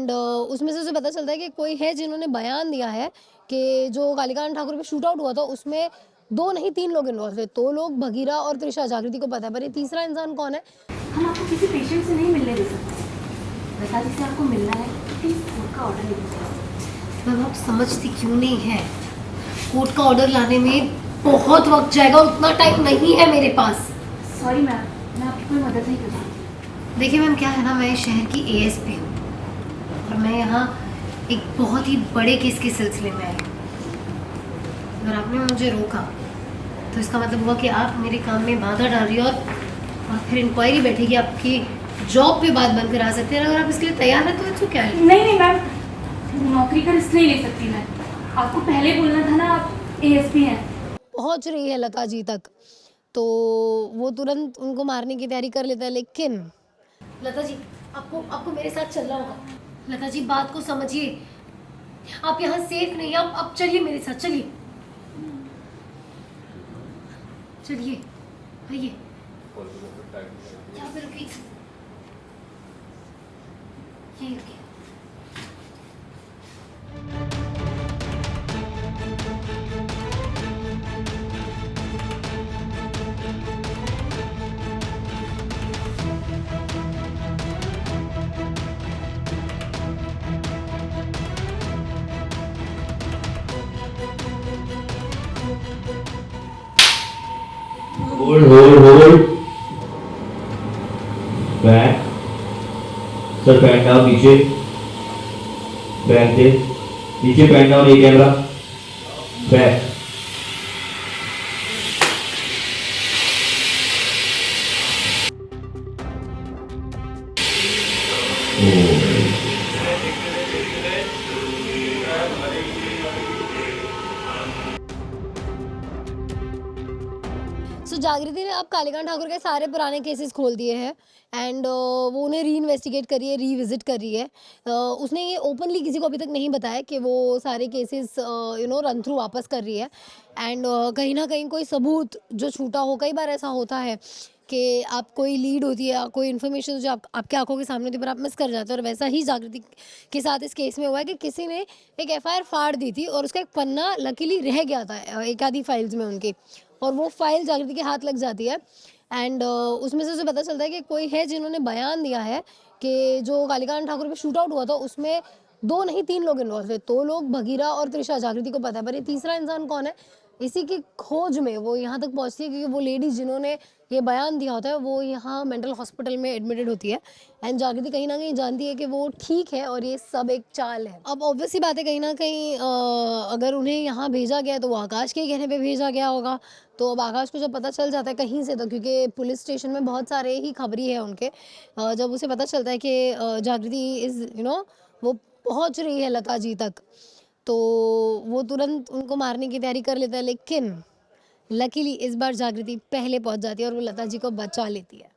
And उसमें से उसे पता चलता है कि कोई है जिन्होंने बयान दिया है कि जो कालिकांत ठाकुर पे शूट आउट हुआ था उसमें 2 नहीं 3 लोग इन्वॉल्व थे। तो लोग भगीरा और त्रिशा जागृति को पता है, पर ये तीसरा इंसान कौन है? हम आपको किसी पेशेंट से नहीं मिलने दे सकते। लता जी से आपको मिलना है, प्लीज कोर्ट का ऑर्डर ले लीजिए। मैम आप समझती क्यों नहीं है? कोर्ट का ऑर्डर लाने में बहुत वक्त जाएगा, उतना टाइम नहीं है मेरे पास। सॉरी मैम, मैं आपकी कोई मदद नहीं कर सकती। देखिए मैम, क्या है ना, मैं शहर की एएसपी हूँ और मैं यहाँ एक बहुत ही बड़े केस के सिलसिले में आई हूँ। अगर आपने मुझे रोका तो इसका मतलब हुआ कि आप मेरे काम में बाधा डाल रही हो और फिर इंक्वायरी बैठेगी, आपकी जॉब पे बात बंद करा सकते हैं। अगर आप इसके लिए तैयार हैं तो क्या है? नहीं मैम, नौकरी का रिस्क नहीं ले सकती मैं। आपको पहले बोलना था ना, आप एएसपी हैं। पहुंच रही है लता जी तक तो वो तुरंत उनको मारने की तैयारी कर लेता है, लेकिन लता जी, आपको मेरे साथ चलना होगा। लता जी बात को समझिए, आप यहाँ सेफ नहीं, आप चलिए मेरे साथ, चलिए चलिए, आइए यहाँ पे रुकिए, यहीं रुकिए। Hold back sir, pen down नीचे, बैक दे नीचे, पैन डाउन, ये कैमरा बैक। सो जागृति ने अब कालिकांत ठाकुर के सारे पुराने केसेस खोल दिए हैं एंड वो उन्हें री इन्वेस्टिगेट कर रही है, रीविजिट कर रही है। उसने ये ओपनली किसी को अभी तक नहीं बताया कि वो सारे केसेस रन थ्रू वापस कर रही है एंड कहीं ना कहीं कोई सबूत जो छूटा हो, कई बार ऐसा होता है कि आप कोई लीड होती है, कोई इन्फॉर्मेशन जो आपके आंखों के सामने होती है पर आप मिस कर जाते हो, और वैसा ही जागृति के साथ इस केस में हुआ है कि किसी ने एक एफआईआर फाड़ दी थी और उसका एक पन्ना लकीली रह गया था एक आधी फाइल्स में उनकी, और वो फाइल जागृति के हाथ लग जाती है एंड उसमें से उसे पता चलता है कि कोई है जिन्होंने बयान दिया है कि जो कालिकांत ठाकुर पे शूट आउट हुआ था उसमें 2 नहीं 3 लोग इन्वॉल्व थे। तो लोग भगीरा और त्रिशा जागृति को पता है, पर ये तीसरा इंसान कौन है? इसी की खोज में वो यहाँ तक पहुँचती है, क्योंकि वो लेडी जिन्होंने ये बयान दिया होता है वो यहाँ मेंटल हॉस्पिटल में एडमिटेड होती है एंड जागृति कहीं ना कहीं जानती है कि वो ठीक है और ये सब एक चाल है। अब ऑब्वियस सी बात है, कहीं ना कहीं अगर उन्हें यहाँ भेजा गया तो वो आकाश के कहने पे भेजा गया होगा। तो अब आकाश को जब पता चल जाता है कहीं से, तो क्योंकि पुलिस स्टेशन में बहुत सारे ही खबरी है उनके, जब उसे पता चलता है कि जागृति इज़ वो पहुँच रही है लता जी तक, तो वो तुरंत उनको मारने की तैयारी कर लेता है, लेकिन लकीली इस बार जागृति पहले पहुंच जाती है और वो लता जी को बचा लेती है।